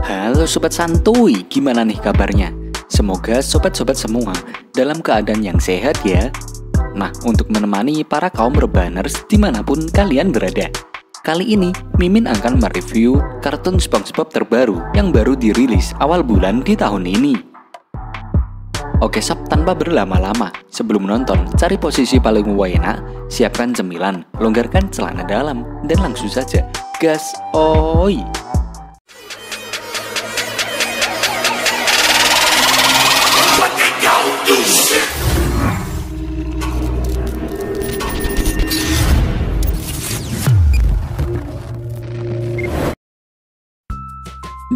Halo sobat santuy, gimana nih kabarnya? Semoga sobat-sobat semua dalam keadaan yang sehat ya. Nah, untuk menemani para kaum rebaners dimanapun kalian berada, kali ini Mimin akan mereview kartun SpongeBob terbaru yang baru dirilis awal bulan di tahun ini. Oke sob, tanpa berlama-lama, sebelum nonton, cari posisi paling enak, siapkan cemilan, longgarkan celana dalam, dan langsung saja gas oi!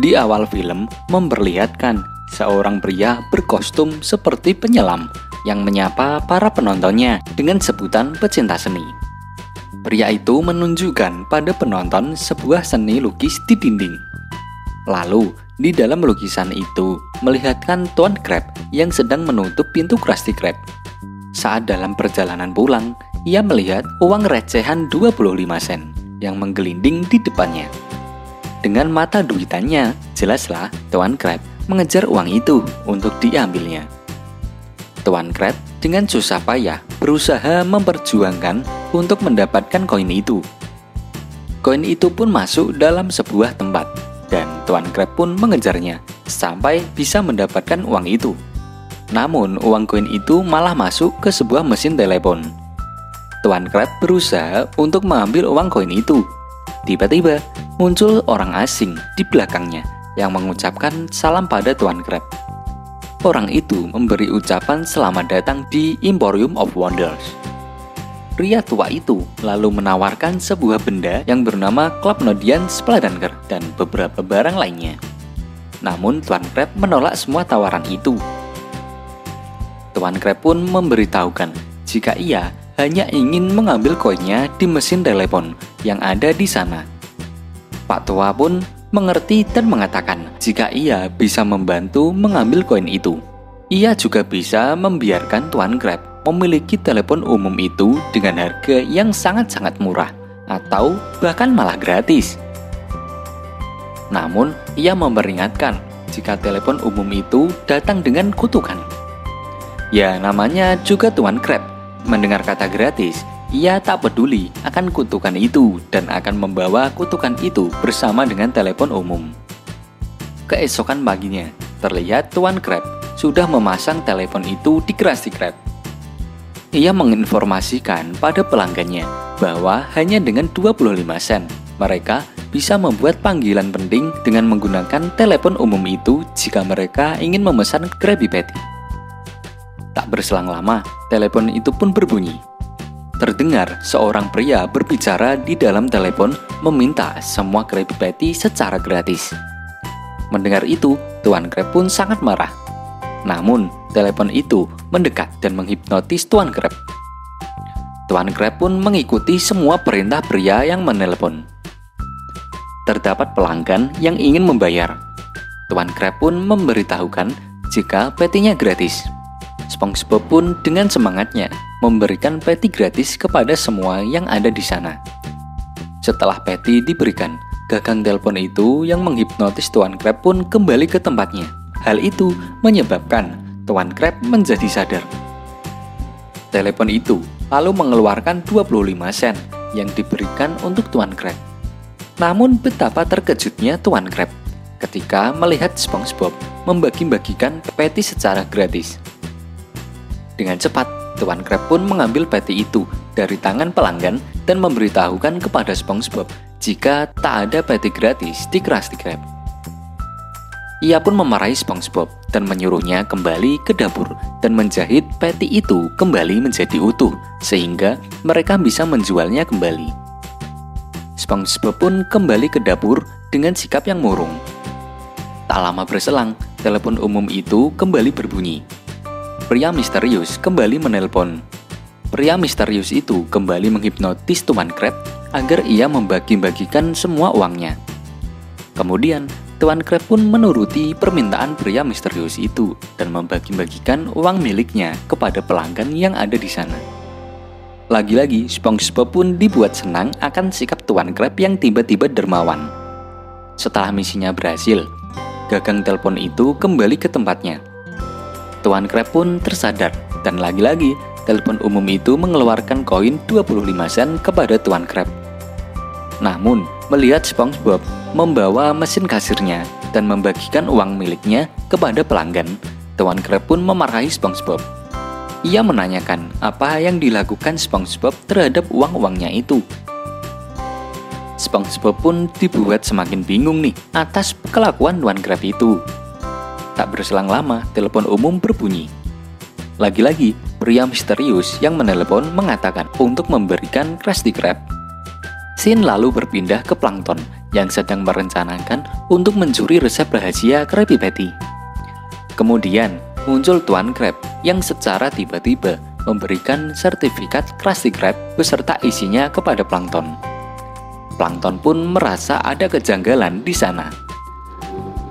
Di awal film memperlihatkan seorang pria berkostum seperti penyelam yang menyapa para penontonnya dengan sebutan pecinta seni. Pria itu menunjukkan pada penonton sebuah seni lukis di dinding. Lalu, di dalam lukisan itu melihatkan Tuan Crab yang sedang menutup pintu Krusty Krab. Saat dalam perjalanan pulang, ia melihat uang recehan 25 sen yang menggelinding di depannya. Dengan mata duitannya, jelaslah Tuan Crab mengejar uang itu untuk diambilnya. Tuan Crab dengan susah payah berusaha memperjuangkan untuk mendapatkan koin itu. Koin itu pun masuk dalam sebuah tempat, dan Tuan Crab pun mengejarnya sampai bisa mendapatkan uang itu. Namun uang koin itu malah masuk ke sebuah mesin telepon. Tuan Crab berusaha untuk mengambil uang koin itu. Tiba-tiba muncul orang asing di belakangnya yang mengucapkan salam pada Tuan Crab. Orang itu memberi ucapan selamat datang di Emporium of Wonders. Pria tua itu lalu menawarkan sebuah benda yang bernama Clubnodian Spladanger dan beberapa barang lainnya. Namun Tuan Crab menolak semua tawaran itu. Tuan Crab pun memberitahukan jika ia hanya ingin mengambil koinnya di mesin telepon yang ada di sana. Pak tua pun mengerti dan mengatakan jika ia bisa membantu mengambil koin itu, ia juga bisa membiarkan Tuan Crab memiliki telepon umum itu dengan harga yang sangat-sangat murah atau bahkan malah gratis. Namun, ia memperingatkan jika telepon umum itu datang dengan kutukan. Ya, namanya juga Tuan Crab. Mendengar kata gratis, ia tak peduli akan kutukan itu dan akan membawa kutukan itu bersama dengan telepon umum. Keesokan paginya, terlihat Tuan Crab sudah memasang telepon itu di Krusty Krab. Ia menginformasikan pada pelanggannya bahwa hanya dengan 25 sen mereka bisa membuat panggilan penting dengan menggunakan telepon umum itu jika mereka ingin memesan Krabby Patty. Tak berselang lama, telepon itu pun berbunyi. Terdengar seorang pria berbicara di dalam telepon meminta semua Krabby Patty secara gratis. Mendengar itu, Tuan Crab pun sangat marah. Namun, telepon itu mendekat dan menghipnotis Tuan Crab. Tuan Crab pun mengikuti semua perintah pria yang menelepon. Terdapat pelanggan yang ingin membayar. Tuan Crab pun memberitahukan jika patty-nya gratis. SpongeBob pun dengan semangatnya memberikan patty gratis kepada semua yang ada di sana. Setelah patty diberikan, gagang telepon itu yang menghipnotis Tuan Crab pun kembali ke tempatnya. Hal itu menyebabkan Tuan Crab menjadi sadar. Telepon itu lalu mengeluarkan 25 sen yang diberikan untuk Tuan Crab. Namun betapa terkejutnya Tuan Crab ketika melihat SpongeBob membagi-bagikan patty secara gratis. Dengan cepat, Tuan Crab pun mengambil patty itu dari tangan pelanggan dan memberitahukan kepada SpongeBob jika tak ada patty gratis di Krusty Krab. Ia pun memarahi SpongeBob dan menyuruhnya kembali ke dapur dan menjahit patty itu kembali menjadi utuh sehingga mereka bisa menjualnya kembali. SpongeBob pun kembali ke dapur dengan sikap yang murung. Tak lama berselang, telepon umum itu kembali berbunyi. Pria misterius kembali menelpon. Pria misterius itu kembali menghipnotis Tuan Crab agar ia membagi-bagikan semua uangnya. Kemudian, Tuan Crab pun menuruti permintaan pria misterius itu dan membagi-bagikan uang miliknya kepada pelanggan yang ada di sana. Lagi-lagi, SpongeBob pun dibuat senang akan sikap Tuan Crab yang tiba-tiba dermawan. Setelah misinya berhasil, gagang telepon itu kembali ke tempatnya. Tuan Crab pun tersadar dan lagi-lagi telepon umum itu mengeluarkan koin 25 sen kepada Tuan Crab. Namun, melihat SpongeBob membawa mesin kasirnya dan membagikan uang miliknya kepada pelanggan, Tuan Crab pun memarahi SpongeBob. Ia menanyakan apa yang dilakukan SpongeBob terhadap uang-uangnya itu. SpongeBob pun dibuat semakin bingung nih atas kelakuan Tuan Crab itu. Tak berselang lama, telepon umum berbunyi. Lagi-lagi, pria misterius yang menelepon mengatakan untuk memberikan Krusty Krab. Scene lalu berpindah ke Plankton yang sedang merencanakan untuk mencuri resep rahasia Krabby Patty. Kemudian, muncul Tuan Crab yang secara tiba-tiba memberikan sertifikat Krusty Krab beserta isinya kepada Plankton. Plankton pun merasa ada kejanggalan di sana.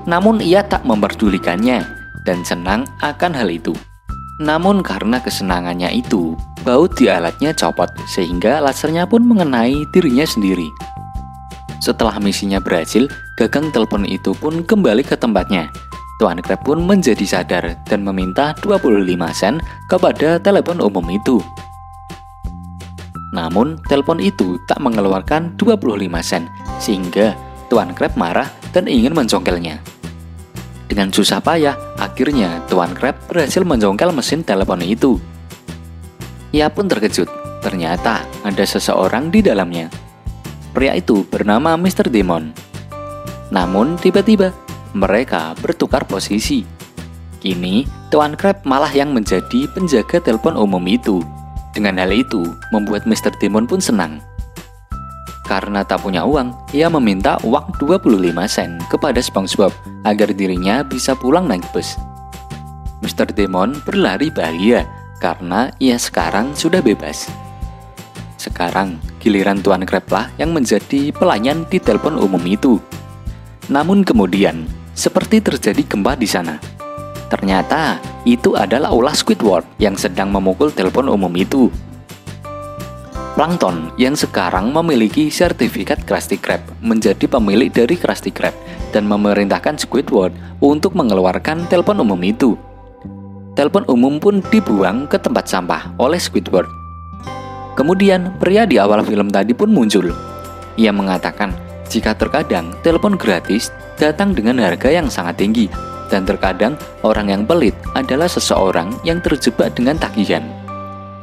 Namun ia tak memperdulikannya dan senang akan hal itu. Namun karena kesenangannya itu, baut di alatnya copot sehingga lasernya pun mengenai dirinya sendiri. Setelah misinya berhasil, gagang telepon itu pun kembali ke tempatnya. Tuan Crab pun menjadi sadar dan meminta 25 sen kepada telepon umum itu. Namun, telepon itu tak mengeluarkan 25 sen, sehingga Tuan Crab marah dan ingin mencongkelnya. Dengan susah payah, akhirnya Tuan Crab berhasil mencongkel mesin telepon itu. Ia pun terkejut, ternyata ada seseorang di dalamnya. Pria itu bernama Mr. Demon. Namun tiba-tiba, mereka bertukar posisi. Kini, Tuan Crab malah yang menjadi penjaga telepon umum itu. Dengan hal itu, membuat Mr. Demon pun senang. Karena tak punya uang, ia meminta uang 25 sen kepada SpongeBob agar dirinya bisa pulang naik bus. Mr. Demon berlari bahagia karena ia sekarang sudah bebas. Sekarang, giliran Tuan Crab lah yang menjadi pelayan di telepon umum itu. Namun kemudian, seperti terjadi gempa di sana. Ternyata, itu adalah ulah Squidward yang sedang memukul telepon umum itu. Plankton yang sekarang memiliki sertifikat Krusty Krab menjadi pemilik dari Krusty Krab dan memerintahkan Squidward untuk mengeluarkan telepon umum itu. Telepon umum pun dibuang ke tempat sampah oleh Squidward. Kemudian pria di awal film tadi pun muncul. Ia mengatakan jika terkadang telepon gratis datang dengan harga yang sangat tinggi dan terkadang orang yang pelit adalah seseorang yang terjebak dengan tagihan.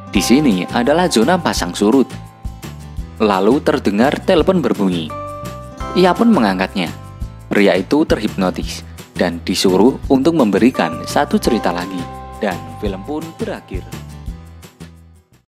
Di sini adalah zona pasang surut. Lalu terdengar telepon berbunyi. Ia pun mengangkatnya. Pria itu terhipnotis dan disuruh untuk memberikan satu cerita lagi. Dan film pun berakhir.